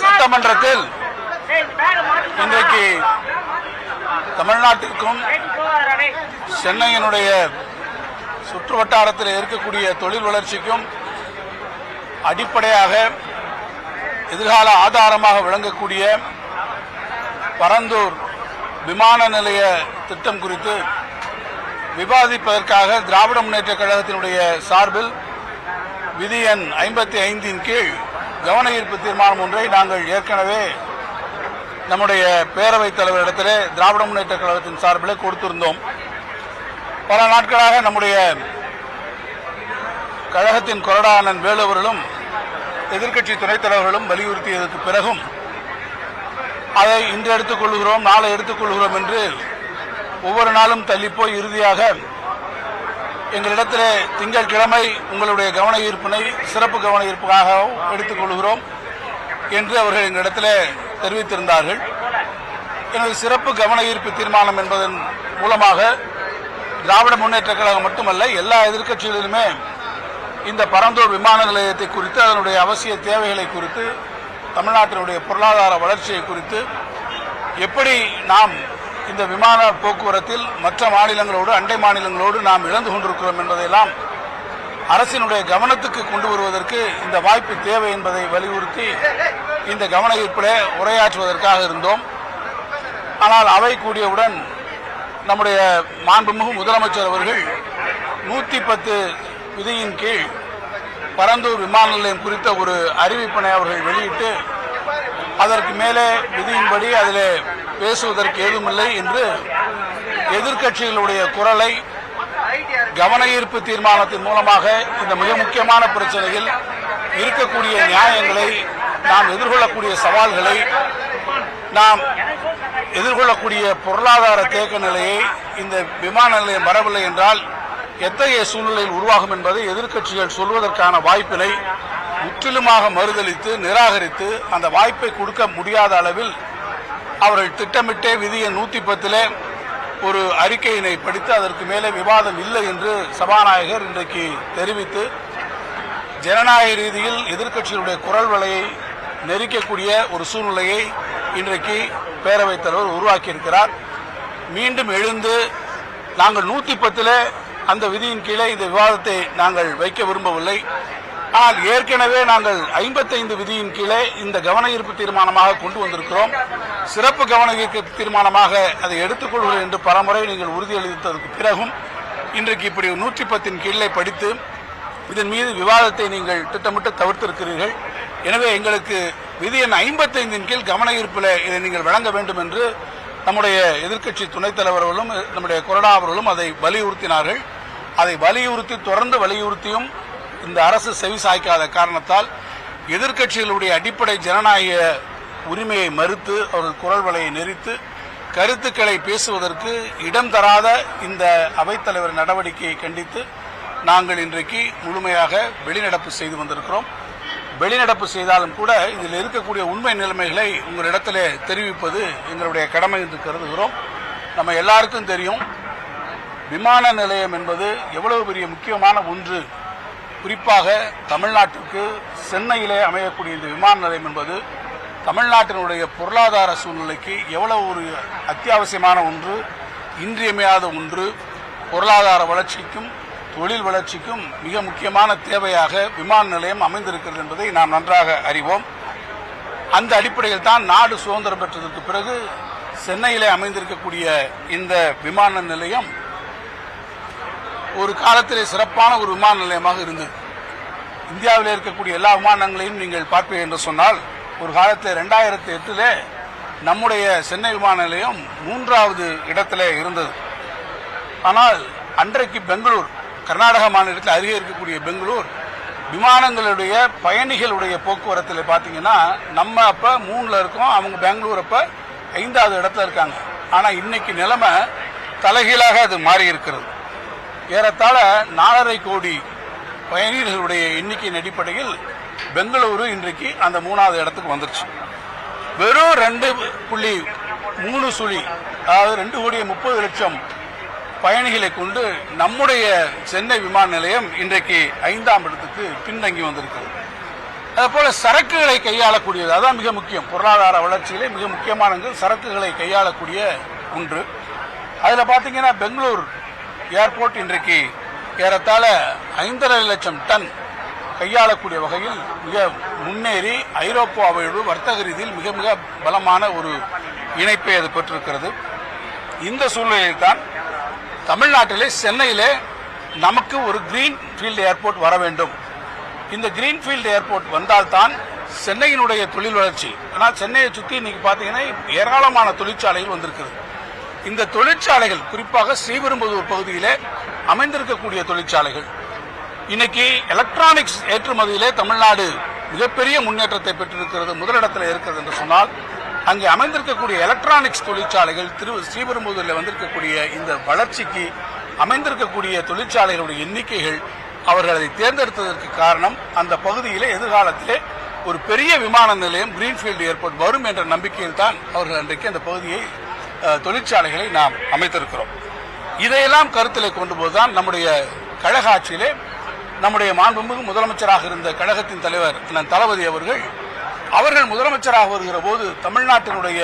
சட்டமன்றத்தில் இன்றைக்கு தமிழ்நாட்டிற்கும் சென்னையினுடைய சுற்று வட்டாரத்தில் இருக்கக்கூடிய தொழில் வளர்ச்சிக்கும் அடிப்படையாக எதிர்கால ஆதாரமாக விளங்கக்கூடிய பரந்தூர் விமான நிலைய திட்டம் குறித்து விவாதிப்பதற்காக திராவிட முன்னேற்ற கழகத்தினுடைய சார்பில் விதி எண் 55 கீழ் கவன ஈர்ப்பு தீர்மானம் ஒன்றை நாங்கள் ஏற்கனவே நம்முடைய பேரவைத் தலைவரிடத்திலே திராவிட முன்னேற்ற கழகத்தின் சார்பில் கொடுத்திருந்தோம். பல நாட்களாக நம்முடைய கழகத்தின் கொறடா அண்ணன் வேலு அவர்களும் எதிர்க்கட்சி துணைத் தலைவர்களும் வலியுறுத்தியதற்கு பிறகும் அதை இன்று எடுத்துக்கொள்கிறோம், நாளை எடுத்துக்கொள்கிறோம் என்று ஒவ்வொரு நாளும் தள்ளிப்போய் இறுதியாக எங்களிடத்திலே திங்கட்கிழமை உங்களுடைய கவன ஈர்ப்பினை சிறப்பு கவன ஈர்ப்புக்காக எடுத்துக்கொள்கிறோம் என்று அவர்கள் எங்களிடத்திலே தெரிவித்திருந்தார்கள். எனவே சிறப்பு கவன ஈர்ப்பு தீர்மானம் என்பதன் மூலமாக திராவிட முன்னேற்ற கழகம் மட்டுமல்ல எல்லா எதிர்க்கட்சிகளிலுமே இந்த பரந்தூர் விமான நிலையத்தை குறித்து, அதனுடைய அவசிய தேவைகளை குறித்து, தமிழ்நாட்டினுடைய பொருளாதார வளர்ச்சியை குறித்து, எப்படி நாம் இந்த விமான போக்குவரத்தில் மற்ற மாநிலங்களோடு அண்டை மாநிலங்களோடு நாம் இழந்து கொண்டிருக்கிறோம் என்பதையெல்லாம் அரசினுடைய கவனத்துக்கு கொண்டு வருவதற்கு இந்த வாய்ப்பு தேவை என்பதை வலியுறுத்தி இந்த கவன ஈர்ப்பிலே உரையாற்றுவதற்காக இருந்தோம். ஆனால் அவை கூடியவுடன் நம்முடைய மாண்புமிகு முதலமைச்சர் அவர்கள் 110 விதியின் கீழ் பரந்தூர் விமான நிலையம் குறித்த ஒரு அறிவிப்பினை அவர்கள் வெளியிட்டு அதற்கு மேலே விதியின்படி அதில் பேசுவதற்கு ஏதுமில்லை என்று எதிர்க்கட்சிகளுடைய குரலை கவன ஈர்ப்பு தீர்மானத்தின் மூலமாக இந்த மிக முக்கியமான பிரச்சனையில் இருக்கக்கூடிய நியாயங்களை, நாம் எதிர்கொள்ளக்கூடிய சவால்களை, நாம் எதிர்கொள்ளக்கூடிய பொருளாதார தேக்க நிலையை இந்த விமான நிலையம் வரவில்லை என்றால் எத்தகைய சூழ்நிலையில் உருவாகும் என்பதை எதிர்க்கட்சிகள் சொல்வதற்கான வாய்ப்பினை முற்றிலுமாக மறுதளித்து நிராகரித்து அந்த வாய்ப்பை கொடுக்க முடியாத அளவில் அவர்கள் திட்டமிட்டே விதியை 110 ஒரு அறிக்கையினை படித்து அதற்கு மேலே விவாதம் இல்லை என்று சபாநாயகர் இன்றைக்கு தெரிவித்து ஜனநாயக ரீதியில் எதிர்க்கட்சிகளுடைய குரல் வலையை நெரிக்கக்கூடிய ஒரு சூழ்நிலையை இன்றைக்கு பேரவைத் தலைவர் உருவாக்கியிருக்கிறார். மீண்டும் எழுந்து நாங்கள் 110 அந்த விதியின் கீழே இந்த விவாதத்தை நாங்கள் வைக்க விரும்பவில்லை. ஆனால் ஏற்கனவே நாங்கள் 55 விதியின் கீழே இந்த கவன ஈர்ப்பு தீர்மானமாக கொண்டு வந்திருக்கிறோம். சிறப்பு கவன ஈர்ப்பு தீர்மானமாக அதை எடுத்துக்கொள்கிறோம் என்று பலமுறை நீங்கள் உறுதியளித்ததற்கு பிறகும் இன்றைக்கு இப்படி 110 கீழே படித்து இதன் மீது விவாதத்தை நீங்கள் திட்டமிட்டு தவிர்த்திருக்கிறீர்கள். எனவே எங்களுக்கு விதி எண் 55 கீழ் கவன ஈர்ப்பில் இதை நீங்கள் வழங்க வேண்டும் என்று நம்முடைய எதிர்க்கட்சி துணைத் தலைவர்களும் நம்முடைய கொறடா அவர்களும் அதை வலியுறுத்தினார்கள். அதை வலியுறுத்தி தொடர்ந்து வலியுறுத்தியும் இந்த அரசு செவிசாய்க்காத காரணத்தால் எதிர்க்கட்சிகளுடைய அடிப்படை ஜனநாயக உரிமையை மறுத்து அவர்கள் குரல் வலையை நெரித்து கருத்துக்களை பேசுவதற்கு இடம் தராத இந்த அவைத்தலைவர் நடவடிக்கையை கண்டித்து நாங்கள் இன்றைக்கு முழுமையாக வெளிநடப்பு செய்து வந்திருக்கிறோம். வெளிநடப்பு செய்தாலும் கூட இதில் இருக்கக்கூடிய உண்மை நிலைமைகளை உங்களிடத்திலே தெரிவிப்பது எங்களுடைய கடமை என்று கருதுகிறோம். நம்ம எல்லாருக்கும் தெரியும், விமான நிலையம் என்பது எவ்வளவு பெரிய முக்கியமான ஒன்று. குறிப்பாக தமிழ்நாட்டிற்கு சென்னையிலே அமையக்கூடிய இந்த விமான நிலையம் என்பது தமிழ்நாட்டினுடைய பொருளாதார சூழ்நிலைக்கு எவ்வளவு ஒரு அத்தியாவசியமான ஒன்று, இன்றியமையாத ஒன்று. பொருளாதார வளர்ச்சிக்கும் தொழில் வளர்ச்சிக்கும் மிக முக்கியமான தேவையாக விமான நிலையம் அமைந்திருக்கிறது என்பதை நாம் நன்றாக அறிவோம். அந்த அடிப்படையில் தான் நாடு சுதந்திரம் பெற்றதற்கு பிறகு சென்னையிலே அமைந்திருக்கக்கூடிய இந்த விமான நிலையம் ஒரு காலத்திலே சிறப்பான ஒரு விமான நிலையமாக இருந்தது. இந்தியாவில் இருக்கக்கூடிய எல்லா விமானங்களையும் நீங்கள் பார்ப்பீர்கள் என்று சொன்னால் ஒரு காலத்தில் 2008 நம்முடைய சென்னை விமான நிலையம் 3வது இடத்திலே இருந்தது. ஆனால் அன்றைக்கு பெங்களூர், கர்நாடக மாநிலத்தில் அருகே இருக்கக்கூடிய பெங்களூர் விமானங்களுடைய பயணிகளுடைய போக்குவரத்தில் பார்த்தீங்கன்னா நம்ம அப்போ 3ல் இருக்கோம், அவங்க பெங்களூர் அப்போ 5வது இடத்துல இருக்காங்க. ஆனால் இன்னைக்கு நிலைமை தலைகீழாக அது மாறி இருக்கிறது. ஏறத்தாழ 4.5 கோடி பயணிகளுடைய எண்ணிக்கையின் அடிப்படையில் பெங்களூரு இன்றைக்கு அந்த 3வது இடத்துக்கு வந்துருச்சு. வெறும் 2.3 அதாவது 2 கோடியே 30 லட்சம் பயணிகளை கொண்டு நம்முடைய சென்னை விமான நிலையம் இன்றைக்கு 5ஆம் இடத்துக்கு பின்தங்கி வந்திருக்கிறது. அதுபோல சரக்குகளை கையாளக்கூடியது அதான் மிக முக்கியம். பொருளாதார வளர்ச்சியிலே மிக முக்கியமான சரக்குகளை கையாளக்கூடிய ஒன்று. அதில் பார்த்தீங்கன்னா பெங்களூர் ஏர்போர்ட் இன்றைக்கு ஏறத்தாழ 5.5 லட்சம் டன் கையாளக்கூடிய வகையில் மிக முன்னேறி ஐரோப்பாவோடு வர்த்தக ரீதியில் மிக மிக பலமான ஒரு இணைப்பை அது பெற்றிருக்கிறது. இந்த சூழ்நிலையில் தான் தமிழ்நாட்டிலே சென்னையிலே நமக்கு ஒரு கிரீன்ஃபீல்டு ஏர்போர்ட் வர வேண்டும். இந்த கிரீன்ஃபீல்டு ஏர்போர்ட் வந்தால்தான் சென்னையினுடைய தொழில் வளர்ச்சி. ஆனால் சென்னையை சுற்றி இன்னைக்கு பார்த்தீங்கன்னா ஏராளமான தொழிற்சாலைகள் வந்திருக்கிறது. இந்த தொழிற்சாலைகள் குறிப்பாக ஸ்ரீபெரும்புதூர் பகுதியிலே அமைந்திருக்கக்கூடிய தொழிற்சாலைகள் இன்னைக்கு எலக்ட்ரானிக்ஸ் ஏற்றுமதியிலே தமிழ்நாடு மிகப்பெரிய முன்னேற்றத்தை பெற்றிருக்கிறது, முதலிடத்தில் இருக்கிறது என்று சொன்னால் அங்கே அமைந்திருக்கக்கூடிய எலக்ட்ரானிக்ஸ் தொழிற்சாலைகள் ஸ்ரீபெரும்புதூரில் வந்திருக்கக்கூடிய இந்த வளர்ச்சிக்கு அமைந்திருக்கக்கூடிய தொழிற்சாலைகளுடைய எண்ணிக்கைகள் அவர்கள் அதை தேர்ந்தெடுத்ததற்கு காரணம் அந்த பகுதியிலே எதிர்காலத்திலே ஒரு பெரிய விமான நிலையம் கிரீன்ஃபீல்டு ஏர்போர்ட் வரும் என்ற நம்பிக்கையில் தான் அவர்கள் அன்றைக்கு அந்த பகுதியை தொழிற்சாலைகளை நாம் அமைத்திருக்கிறோம். இதையெல்லாம் கருத்தில் கொண்டு போதுதான் நம்முடைய கழக ஆட்சியிலே நம்முடைய மாண்புமிகு முதலமைச்சராக இருந்த கழகத்தின் தலைவர் தளபதி அவர்கள் முதலமைச்சராக வருகிற போது தமிழ்நாட்டினுடைய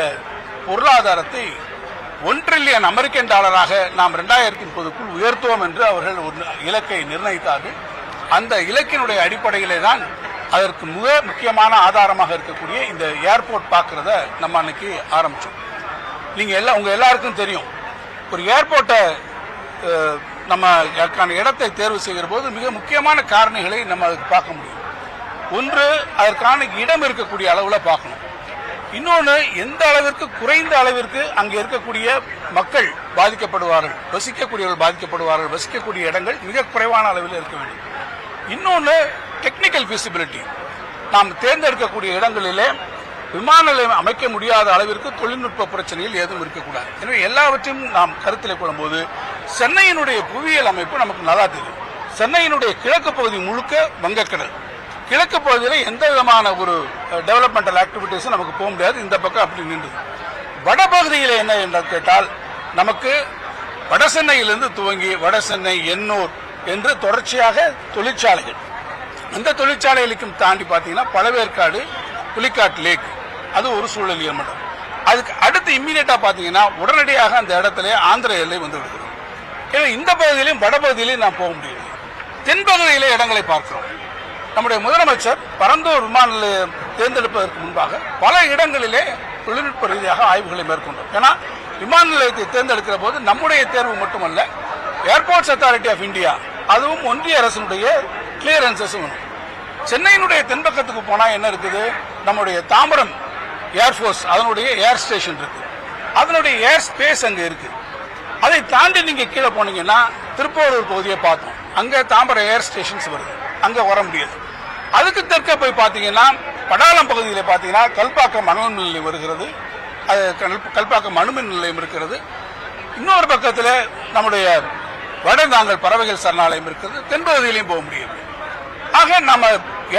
பொருளாதாரத்தை $1 டிரில்லியன் அமெரிக்கன் டாலராக நாம் 2030க்குள் உயர்த்துவோம் என்று அவர்கள் ஒரு இலக்கை நிர்ணயித்தார்கள். அந்த இலக்கினுடைய அடிப்படையிலே தான் அதற்கு மிக முக்கியமான ஆதாரமாக இருக்கக்கூடிய இந்த ஏர்போர்ட் பார்க்கறத நம்ம அன்னைக்கு ஆரம்பிச்சோம். நீங்க உங்க எல்லாருக்கும் தெரியும், ஒரு ஏர்போர்ட்டை நம்ம இடத்தை தேர்வு செய்கிற போது மிக முக்கியமான காரணிகளை நம்ம அதுக்கு பார்க்க முடியும். ஒன்று, அதற்கான இடம் இருக்கக்கூடிய அளவில் பார்க்கணும். இன்னொன்று, எந்த அளவிற்கு குறைந்த அளவிற்கு அங்கே இருக்கக்கூடிய மக்கள் பாதிக்கப்படுவார்கள், வசிக்கக்கூடியவர்கள் பாதிக்கப்படுவார்கள், வசிக்கக்கூடிய இடங்கள் மிக குறைவான அளவில் இருக்க வேண்டும். இன்னொன்று, டெக்னிக்கல் ஃபீசிபிலிட்டி. நாம் தேர்ந்தெடுக்கக்கூடிய இடங்களிலே விமான நிலையம் அமைக்க முடியாத அளவிற்கு தொழில்நுட்ப பிரச்சனைகள் ஏதும் இருக்கக்கூடாது. எனவே எல்லாவற்றையும் நாம் கருத்தில் கொள்ளும்போது சென்னையினுடைய புவியியல் அமைப்பு நமக்கு நல்லா தெரியும். சென்னையினுடைய கிழக்கு பகுதி முழுக்க வங்கக்கடல். கிழக்கு பகுதியில் எந்த விதமான ஒரு டெவலப்மெண்டல் ஆக்டிவிட்டிஸும் நமக்கு போக முடியாது. இந்த பக்கம் அப்படி நின்று வடபகுதியில் என்ன என்று கேட்டால் நமக்கு வட சென்னையிலிருந்து துவங்கி வட சென்னை, எண்ணூர் என்று தொடர்ச்சியாக தொழிற்சாலைகள். அந்த தொழிற்சாலைகளுக்கும் தாண்டி பார்த்தீங்கன்னா பழவேற்காடு, புலிக்காட் லேக், அது ஒரு சூழலியல் மண்டலம். அதுக்கு அடுத்து இம்மீடியட்டா பார்த்தீங்கன்னா உடனடியாக அந்த இடத்துல ஆந்திர எல்லை வந்து விடுகிறது. ஏன்னா இந்த பகுதியிலும் வடபகுதியிலையும் நாம் போக முடியாது. தென்பகுதியிலே இடங்களை பார்க்கிறோம். நம்முடைய முதலமைச்சர் பரந்தூர் விமான நிலையம் தேர்ந்தெடுப்பதற்கு முன்பாக பல இடங்களிலே தொழில்நுட்ப ரீதியாக ஆய்வுகளை மேற்கொண்டோம். ஏன்னா விமான நிலையத்தை தேர்ந்தெடுக்கிற போது நம்முடைய தேர்வு மட்டுமல்ல, ஏர்போர்ட்ஸ் அத்தாரிட்டி ஆஃப் இந்தியா அதுவும் ஒன்றிய அரசினுடைய கிளியரன்சஸும் வேணும். சென்னையினுடைய தென்பக்கத்துக்கு போனா என்ன இருக்குது, நம்முடைய தாம்பரம் ஏர்போர்ஸ் அதனுடைய ஏர் ஸ்டேஷன் இருக்கு, அதனுடைய ஏர் ஸ்பேஸ் அங்க இருக்கு. அதை தாண்டி நீங்க கீழே போனீங்கன்னா திருப்போரூர் பகுதியை பார்த்தோம், அங்க தாம்பரம் ஏர் ஸ்டேஷன்ஸ் வருது, அங்க வர முடியாது. அதுக்கு தெற்க போய் பார்த்தீங்கன்னா படாலம் பகுதியில் பார்த்தீங்கன்னா கல்பாக்கம் அணுமின் நிலையம் வருகிறது, அது கல்பாக்கம் அணுமின் நிலையம் இருக்கிறது. இன்னொரு பக்கத்தில் நம்முடைய வடதாங்கல் பறவைகள் சரணாலயம் இருக்கிறது. தென்பகுதியிலையும் போக முடியாது. ஆக நம்ம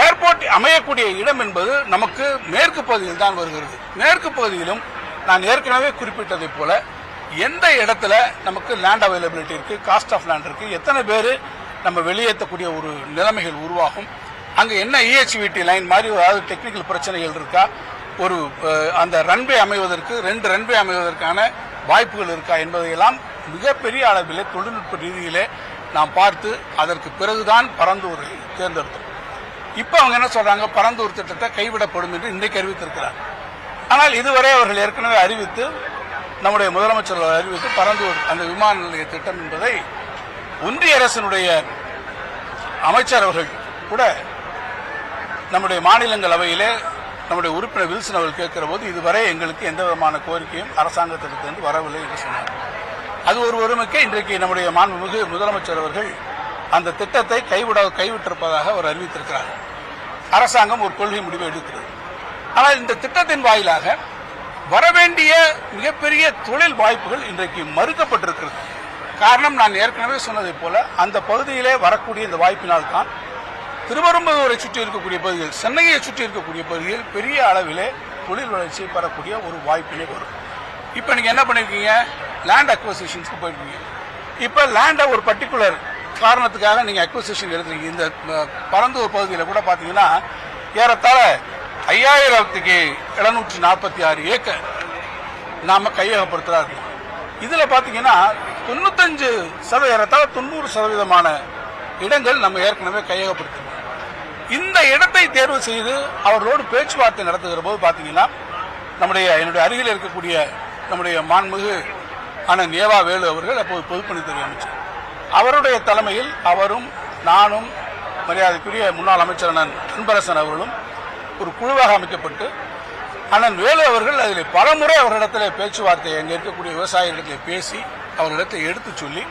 ஏர்போர்ட் அமையக்கூடிய இடம் என்பது நமக்கு மேற்கு பகுதியில் தான் வருகிறது. மேற்கு பகுதியிலும் நான் ஏற்கனவே குறிப்பிட்டதை போல எந்த இடத்துல நமக்கு லேண்ட் அவைலபிலிட்டி இருக்கு, காஸ்ட் ஆஃப் லேண்ட் இருக்கு, எத்தனை பேர் நம்ம வெளியேற்றக்கூடிய ஒரு நிலைமைகள் உருவாகும், அங்கே என்ன இஹெச்விடி லைன் மாதிரி ஏதாவது டெக்னிக்கல் பிரச்சனைகள் இருக்கா, ஒரு அந்த ரன்வே அமைவதற்கு 2 ரன்வே அமைவதற்கான வாய்ப்புகள் இருக்கா என்பதையெல்லாம் மிகப்பெரிய அளவிலே தொழில்நுட்ப ரீதியிலே நாம் பார்த்து அதற்கு பிறகுதான் பரந்தூரை தேர்ந்தெடுத்தோம். இப்போ அவங்க என்ன சொல்றாங்க, பரந்தூர் திட்டத்தை கைவிடப்படும் என்று இன்றைக்கு அறிவித்திருக்கிறார். ஆனால் இதுவரை அவர்கள் ஏற்கனவே அறிவித்து, நம்முடைய முதலமைச்சர் அறிவித்து பரந்தூர் அந்த விமான நிலைய திட்டம் என்பதை ஒன்றிய அரசினுடைய அமைச்சர் அவர்கள் கூட நம்முடைய மாநிலங்களவையிலே நம்முடைய உறுப்பினர் வில்சன் அவர்கள் கேட்கிற போது இதுவரை எங்களுக்கு எந்த விதமான கோரிக்கையும் அரசாங்கத்திலிருந்து வரவில்லை என்று சொன்னார். அது ஒரு ஒருமைக்கு இன்றைக்கு நம்முடைய மாண்புமிகு முதலமைச்சர் அவர்கள் அந்த திட்டத்தை கைவிட்டிருப்பதாக அவர் அறிவித்திருக்கிறார். அரசாங்கம் ஒரு கொள்கை முடிவை எடுக்கிறது. ஆனால் இந்த திட்டத்தின் வாயிலாக வரவேண்டிய மிகப்பெரிய தொழில் வாய்ப்புகள் இன்றைக்கு மறுக்கப்பட்டிருக்கிறது. காரணம், நான் ஏற்கனவே சொன்னதை போல அந்த பகுதியிலே வரக்கூடிய இந்த வாய்ப்பினால் தான் திருவெரும்புதூரை சுற்றி இருக்கக்கூடிய பகுதிகள், சென்னையை சுற்றி இருக்கக்கூடிய பகுதியில் பெரிய அளவிலே தொழில் வளர்ச்சியை பெறக்கூடிய ஒரு வாய்ப்பிலே வரும். இப்போ நீங்கள் என்ன பண்ணிருக்கீங்க, லேண்ட் அக்வசிஷன்ஸ்க்கு போயிருக்கீங்க. இப்ப லேண்ட ஒரு பர்டிகுலர் காரணத்துக்காக நீங்க அக்விசிஷன் எடுத்துறீங்க. இந்த பரந்தூர் பகுதியில் கூட பாத்தீங்கன்னா ஏறத்தாழ 5746 ஏக்கர் நாம கையகப்படுத்துறாரு. இதுல பாத்தீங்கன்னா 90% இடங்கள் நம்ம ஏற்கனவே கையகப்படுத்தணும். இந்த இடத்தை தேர்வு செய்து அவர்களோடு பேச்சுவார்த்தை நடத்துகிற போது பாத்தீங்கன்னா என்னுடைய அருகில் இருக்கக்கூடிய நம்முடைய மாண்புமிகு அண்ணன் ஏவா வேலு அவர்கள் அப்போது பொதுப்பணித்துறை அமைச்சர், அவருடைய தலைமையில் அவரும் நானும் மரியாதைக்குரிய முன்னாள் அமைச்சர் அண்ணன் அன்பரசன் அவர்களும் ஒரு குழுவாக அமைக்கப்பட்டு அண்ணன் வேலு அவர்கள் அதில் பலமுறை அவர்களிடத்தில் பேச்சுவார்த்தை அங்கே இருக்கக்கூடிய விவசாயிகளிடத்தில் பேசி அவர்களிடத்தை எடுத்து சொல்லி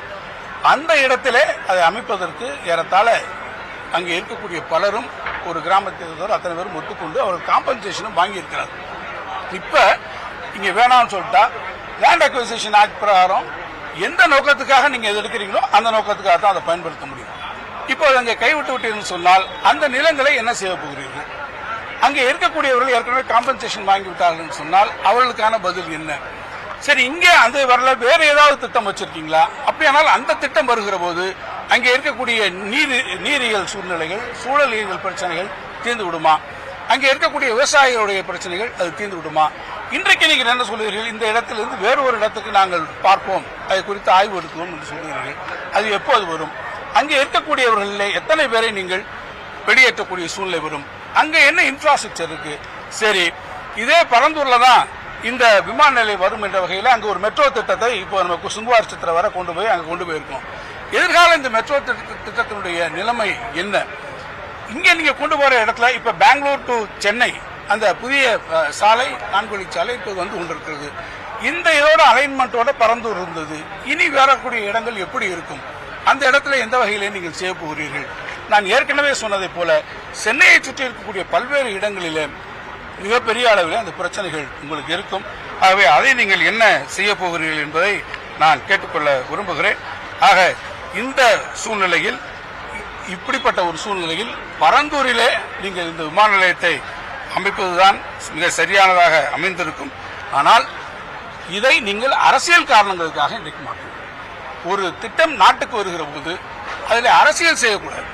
அந்த இடத்திலே அதை அமைப்பதற்கு ஏறத்தாழ அங்கே இருக்கக்கூடிய பலரும் ஒரு கிராமத்தில் அத்தனை பேரும் ஒத்துக்கொண்டு அவர்கள் காம்பன்சேஷனும் வாங்கியிருக்கிறார். இப்ப இங்க வேணாம்னு சொல்லிட்டா லேண்ட் அக்விசிஷன் ஆக்ட் பிரகாரம் எந்த நோக்கத்துக்காக நீங்க எடுக்கிறீங்களோ அந்த நோக்கத்துக்காக தான் அதை பயன்படுத்த முடியும். இப்போ அங்கே கைவிட்டு விட்டீங்கன்னு சொன்னால் அந்த நிலங்களை என்ன செய்ய போகிறீர்கள்? அங்கே இருக்கக்கூடியவர்கள் ஏற்கனவே காம்பன்சேஷன் வாங்கி விட்டார்கள் சொன்னால் அவர்களுக்கான பதில் என்ன? சரி, இங்கே அந்த வரல வேற ஏதாவது திட்டம் வச்சிருக்கீங்களா? அப்படியானால் அந்த திட்டம் வருகிற போது அங்கே இருக்கக்கூடிய நீரியல் சூழ்நிலைகள், சூழலியல் பிரச்சனைகள் தீர்ந்து விடுமா? அங்கே இருக்கக்கூடிய விவசாயிகளுடைய பிரச்சனைகள் அது தீர்ந்து விடுமா? இன்றைக்கு நீங்கள் என்ன சொல்லுகிறீர்கள்? இந்த இடத்திலிருந்து வேறு ஒரு இடத்துக்கு நாங்கள் பார்ப்போம், அதை குறித்து ஆய்வு எடுக்குவோம் என்று சொல்லுகிறீர்கள். அது எப்போது வரும்? அங்கே இருக்கக்கூடியவர்களில் எத்தனை பேரை நீங்கள் வெளியேற்றக்கூடிய சூழ்நிலை வரும்? அங்கே என்ன இன்ஃப்ராஸ்ட்ரக்சர் இருக்கு? சரி, இதே பரந்தூர்ல தான் இந்த விமான நிலையம் வரும் என்ற வகையில் அங்கே ஒரு மெட்ரோ திட்டத்தை இப்போ நமக்கு சுங்குவார் சித்திர வர கொண்டு போயிருக்கோம். எதிர்கால இந்த மெட்ரோ திட்டத்தினுடைய நிலைமை என்ன? இங்க நீங்க கொண்டு போற இடத்துல இப்ப பெங்களூர் டு சென்னை அந்த புதிய சாலை, நான்குவழி சாலை இப்போது வந்து கொண்டிருக்கிறது. இந்த இதோட அலைன்மெண்டோட பரந்தூர் இருந்தது. இனி வரக்கூடிய இடங்கள் எப்படி இருக்கும்? அந்த இடத்துல எந்த வகையிலே நீங்கள் செய்ய போகிறீர்கள்? நான் ஏற்கனவே சொன்னதை போல சென்னையை சுற்றி இருக்கக்கூடிய பல்வேறு இடங்களிலே மிகப்பெரிய அளவில் அந்த பிரச்சனைகள் உங்களுக்கு இருக்கும். ஆகவே அதை நீங்கள் என்ன செய்ய போகிறீர்கள் என்பதை நான் கேட்டுக்கொள்ள விரும்புகிறேன். ஆக இந்த சூழ்நிலையில், இப்படிப்பட்ட ஒரு சூழ்நிலையில் பரந்தூரிலே நீங்கள் இந்த விமான நிலையத்தை அமைப்பதுதான் மிக சரியானதாக அமைந்திருக்கும். ஆனால் இதை நீங்கள் அரசியல் காரணங்களுக்காக இன்றைக்கு மாற்றணும். ஒரு திட்டம் நாட்டுக்கு வருகிற போது அதில் அரசியல் செய்யக்கூடாது.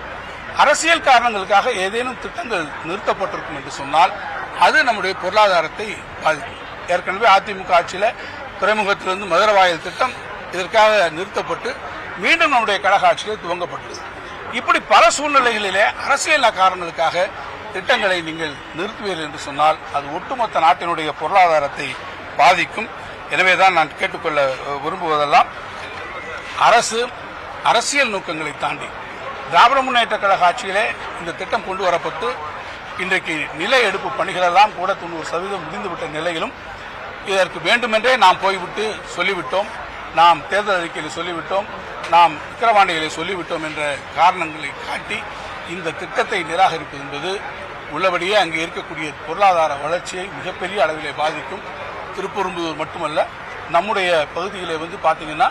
அரசியல் காரணங்களுக்காக ஏதேனும் திட்டங்கள் நிறுத்தப்பட்டிருக்கும் என்று சொன்னால் அது நம்முடைய பொருளாதாரத்தை பாதிக்கும். ஏற்கனவே அதிமுக ஆட்சியில் துறைமுகத்திலிருந்து மதுரவாயல் திட்டம் இதற்காக நிறுத்தப்பட்டு மீண்டும் நம்முடைய கழக ஆட்சியில் துவங்கப்பட்டது. இப்படி பல சூழ்நிலைகளிலே அரசியல் காரணங்களுக்காக திட்டங்களை நீங்கள் நிறுத்துவீர்கள் என்று சொன்னால் அது ஒட்டுமொத்த நாட்டினுடைய பொருளாதாரத்தை பாதிக்கும். எனவேதான் நான் கேட்டுக்கொள்ள விரும்புவதெல்லாம், அரசு அரசியல் நோக்கங்களை தாண்டி திராவிட முன்னேற்ற கழக ஆட்சியிலே இந்த திட்டம் கொண்டு வரப்பட்டு இன்றைக்கு நில எடுப்பு பணிகளெல்லாம் கூட 90% முடிந்துவிட்ட நிலையிலும் இதற்கு வேண்டுமென்றே நாம் போய்விட்டு சொல்லிவிட்டோம், நாம் தேர்தல் அறிக்கையில் சொல்லிவிட்டோம், நாம் விக்கிரவாண்டிகளை சொல்லிவிட்டோம் என்ற காரணங்களை காட்டி இந்த திட்டத்தை நிராகரிப்பது என்பது உள்ளபடியே அங்கே இருக்கக்கூடிய பொருளாதார வளர்ச்சியை மிகப்பெரிய அளவிலே பாதிக்கும். திருப்பெரும்புதூர் மட்டுமல்ல, நம்முடைய பகுதியிலே பார்த்தீங்கன்னா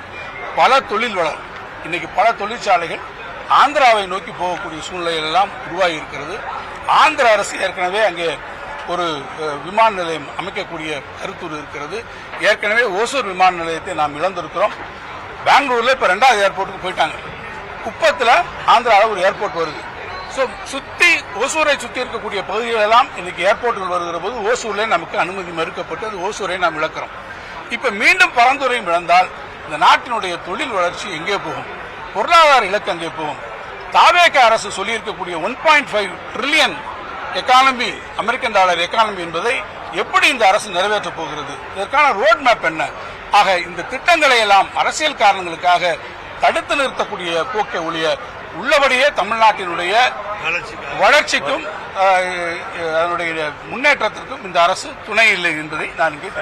பல தொழில் வளரும். இன்னைக்கு பல தொழிற்சாலைகள் ஆந்திராவை நோக்கி போகக்கூடிய சூழ்நிலைகள் எல்லாம் உருவாகி இருக்கிறது. ஆந்திர அரசு ஏற்கனவே அங்கே ஒரு விமான நிலையம் அமைக்கக்கூடிய கருத்தூர் இருக்கிறது. ஏற்கனவே ஓசூர் விமான நிலையத்தை நாம் இழந்திருக்கிறோம். பெங்களூர்ல இப்ப 2வது ஏர்போர்ட்டுக்கு போயிட்டாங்க. குப்பத்தில் ஆந்திராவில் ஒரு ஏர்போர்ட் வருது. ஸோ சுத்தி ஓசூரை சுற்றி இருக்கக்கூடிய பகுதிகள் எல்லாம் இன்னைக்கு ஏர்போர்ட்டுகள் வருகிற போது ஓசூர்ல நமக்கு அனுமதி மறுக்கப்பட்டு அது ஓசூரை நாம் இழக்கிறோம். இப்ப மீண்டும் பரந்தூரையும் இழந்தால் இந்த நாட்டினுடைய தொழில் வளர்ச்சி எங்கே போகும்? பொருளாதார இலக்கு அங்கே போகும். தாவேக அரசு சொல்லியிருக்கக்கூடிய 1.5 trillion economy, American dollar economy என்பதை எப்படி இந்த அரசு நிறைவேற்றப் போகிறது? இதற்கான ரோட் மேப் என்ன? ஆக இந்த திட்டங்களை எல்லாம் அரசியல் காரணங்களுக்காக தடுத்து நிறுத்தக்கூடிய போக்கை ஒழிய உள்ளபடியே தமிழ்நாட்டினுடைய வளர்ச்சிக்கும் அதனுடைய முன்னேற்றத்திற்கும் இந்த அரசு துணை இல்லை என்பதை நான் இங்கே